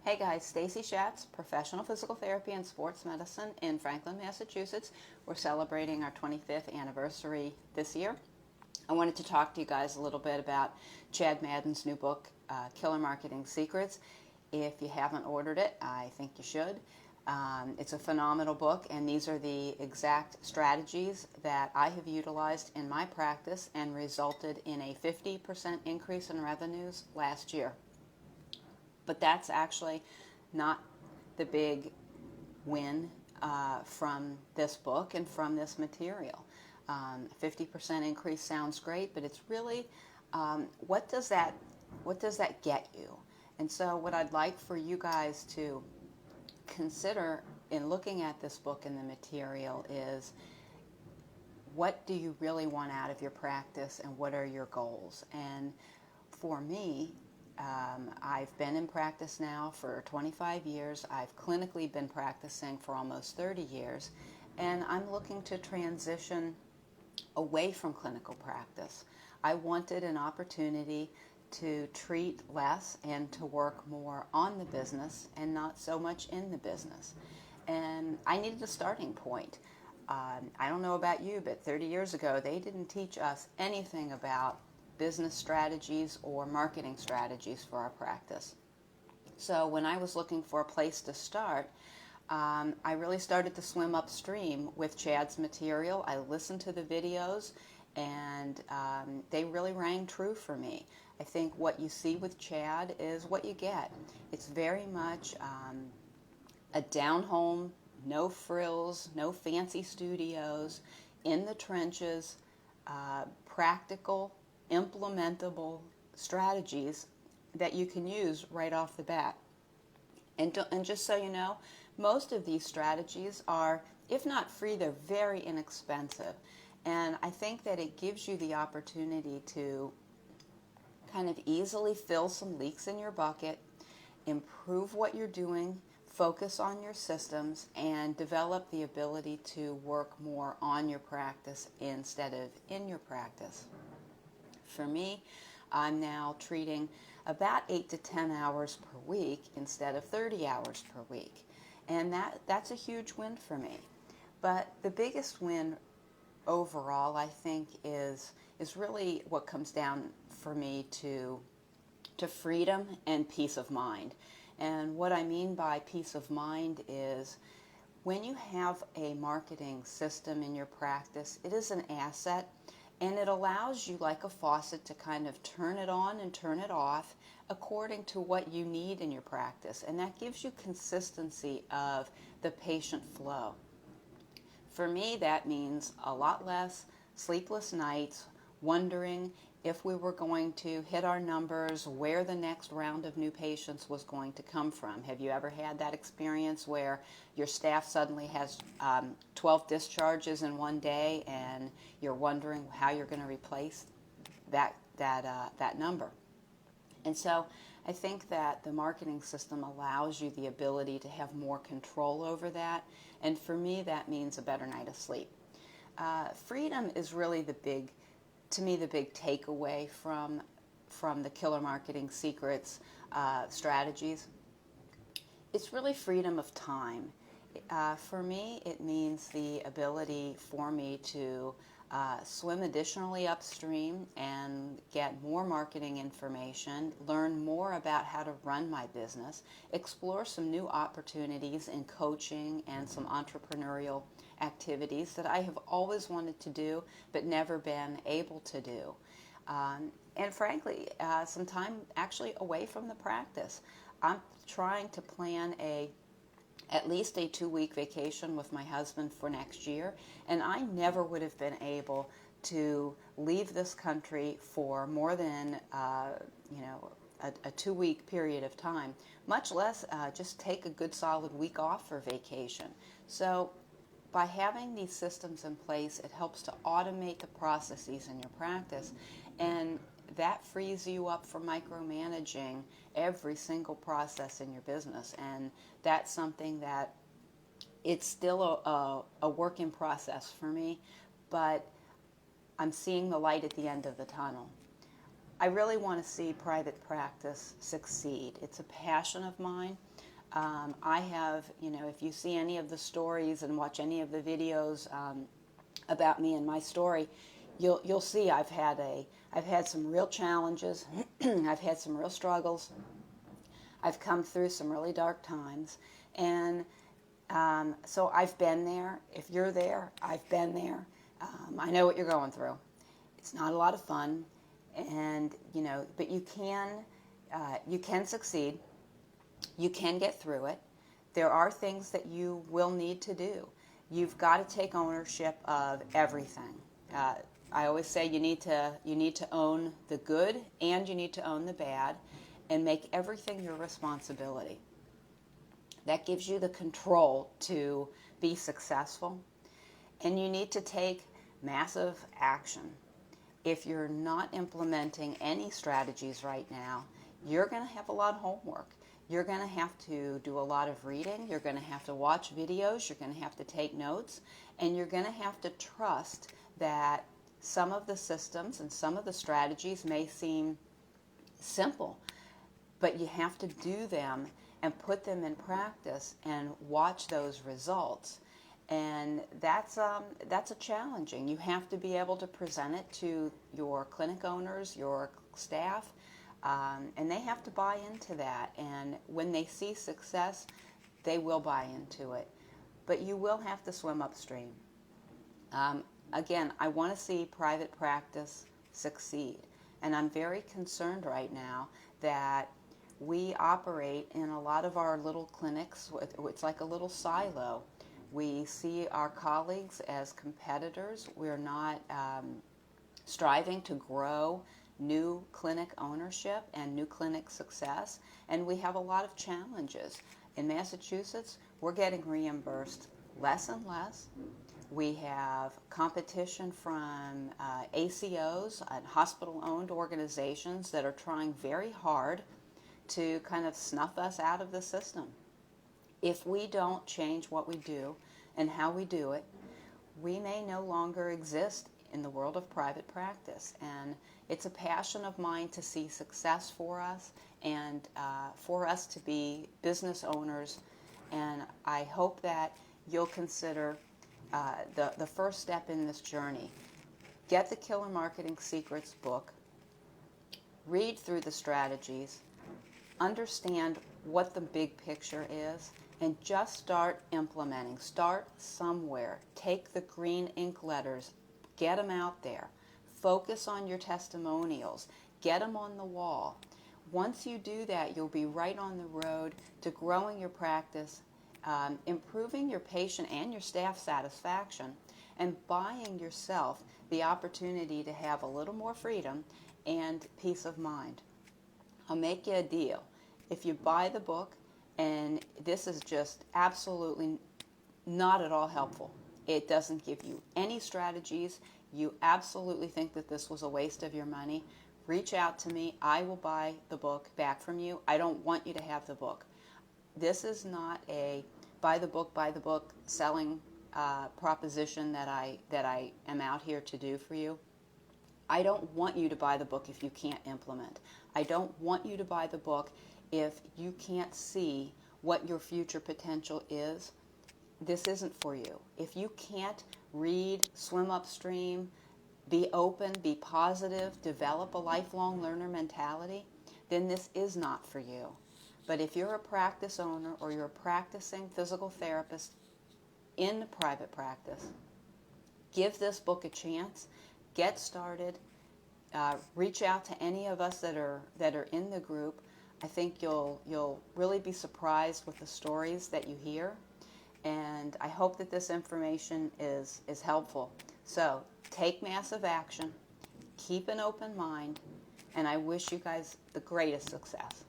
Hey guys, Stacey Schatz, professional physical therapy and sports medicine in Franklin, Massachusetts. We're celebrating our 25th anniversary this year. I wanted to talk to you guys a little bit about Chad Madden's new book, Killer Marketing Secrets. If you haven't ordered it, I think you should. It's a phenomenal book, and these are the exact strategies that I have utilized in my practice and resulted in a 50% increase in revenues last year. But that's actually not the big win from this book and from this material. 50% increase sounds great, but it's really what does that get you? And so what I'd like for you guys to consider in looking at this book and the material is, what do you really want out of your practice and what are your goals? And for me, I've been in practice now for 25 years. I've clinically been practicing for almost 30 years, and I'm looking to transition away from clinical practice. I wanted an opportunity to treat less and to work more on the business and not so much in the business. And I needed a starting point. I don't know about you, but 30 years ago, they didn't teach us anything about business strategies or marketing strategies for our practice. So when I was looking for a place to start, I really started to swim upstream with Chad's material. I listened to the videos, and they really rang true for me. I think what you see with Chad is what you get. It's very much a down-home, no frills, no fancy studios, in the trenches, practical, implementable strategies that you can use right off the bat. And just so you know, most of these strategies are, if not free, they're very inexpensive. And I think that it gives you the opportunity to kind of easily fill some leaks in your bucket, improve what you're doing, focus on your systems, and develop the ability to work more on your practice instead of in your practice. For me, I'm now treating about 8 to 10 hours per week instead of 30 hours per week. And that's a huge win for me. But the biggest win overall, I think, is really what comes down for me to freedom and peace of mind. And what I mean by peace of mind is, when you have a marketing system in your practice, it is an asset. And it allows you, like a faucet, to kind of turn it on and turn it off according to what you need in your practice. And that gives you consistency of the patient flow. For me, that means a lot less sleepless nights, wondering if we were going to hit our numbers, where the next round of new patients was going to come from. Have you ever had that experience where your staff suddenly has 12 discharges in one day and you're wondering how you're going to replace that number? And so I think that the marketing system allows you the ability to have more control over that. And for me, that means a better night of sleep. Freedom is really the big takeaway from the Killer Marketing Secrets strategies. It's really freedom of time. For me, it means the ability for me to swim additionally upstream and get more marketing information, learn more about how to run my business, explore some new opportunities in coaching and some entrepreneurial activities that I have always wanted to do but never been able to do. And frankly, some time actually away from the practice. I'm trying to plan at least a 2-week vacation with my husband for next year, and I never would have been able to leave this country for more than a 2-week period of time, much less just take a good solid week off for vacation. So by having these systems in place, it helps to automate the processes in your practice, and that frees you up for micromanaging every single process in your business. And that's something that it's still a work in process for me, but I'm seeing the light at the end of the tunnel. I really want to see private practice succeed. It's a passion of mine. I have, if you see any of the stories and watch any of the videos about me and my story, you'll see I've had some real challenges. I've had some real struggles. I've come through some really dark times, and so I've been there. If you're there, I've been there. I know what you're going through. It's not a lot of fun, and but you can succeed. You can get through it. There are things that you will need to do. You've got to take ownership of everything. I always say you need to own the good and you need to own the bad, and make everything your responsibility. That gives you the control to be successful, and you need to take massive action. If you're not implementing any strategies right now, you're going to have a lot of homework. You're going to have to do a lot of reading. You're going to have to watch videos. You're going to have to take notes. And you're going to have to trust that some of the systems and some of the strategies may seem simple, but you have to do them and put them in practice and watch those results. And that's a challenging. You have to be able to present it to your clinic owners, your staff, and they have to buy into that. And when they see success, they will buy into it. But you will have to swim upstream. Again, I want to see private practice succeed. And I'm very concerned right now that we operate in a lot of our little clinics. It's like a little silo. We see our colleagues as competitors. We're not striving to grow new clinic ownership and new clinic success, and we have a lot of challenges. In Massachusetts, we're getting reimbursed less and less. We have competition from ACOs and hospital-owned organizations that are trying very hard to kind of snuff us out of the system. If we don't change what we do and how we do it, we may no longer exist in the world of private practice. And it's a passion of mine to see success for us and for us to be business owners. And I hope that you'll consider the first step in this journey. Get the Killer Marketing Secrets book, read through the strategies, understand what the big picture is, and just start implementing. Start somewhere. Take the green ink letters, get them out there. Focus on your testimonials. Get them on the wall. Once you do that, you'll be right on the road to growing your practice, improving your patient and your staff satisfaction, and buying yourself the opportunity to have a little more freedom and peace of mind. I'll make you a deal. If you buy the book, and this is just absolutely not at all helpful, it doesn't give you any strategies, you absolutely think that this was a waste of your money, reach out to me. I will buy the book back from you. I don't want you to have the book. This is not a buy the book selling proposition that I am out here to do for you. I don't want you to buy the book if you can't implement. I don't want you to buy the book if you can't see what your future potential is. This isn't for you. If you can't read, swim upstream, be open, be positive, develop a lifelong learner mentality, then this is not for you. But if you're a practice owner or you're a practicing physical therapist in private practice, give this book a chance. Get started. Reach out to any of us that are in the group. I think you'll really be surprised with the stories that you hear, and I hope that this information is helpful. So take massive action, keep an open mind, and I wish you guys the greatest success.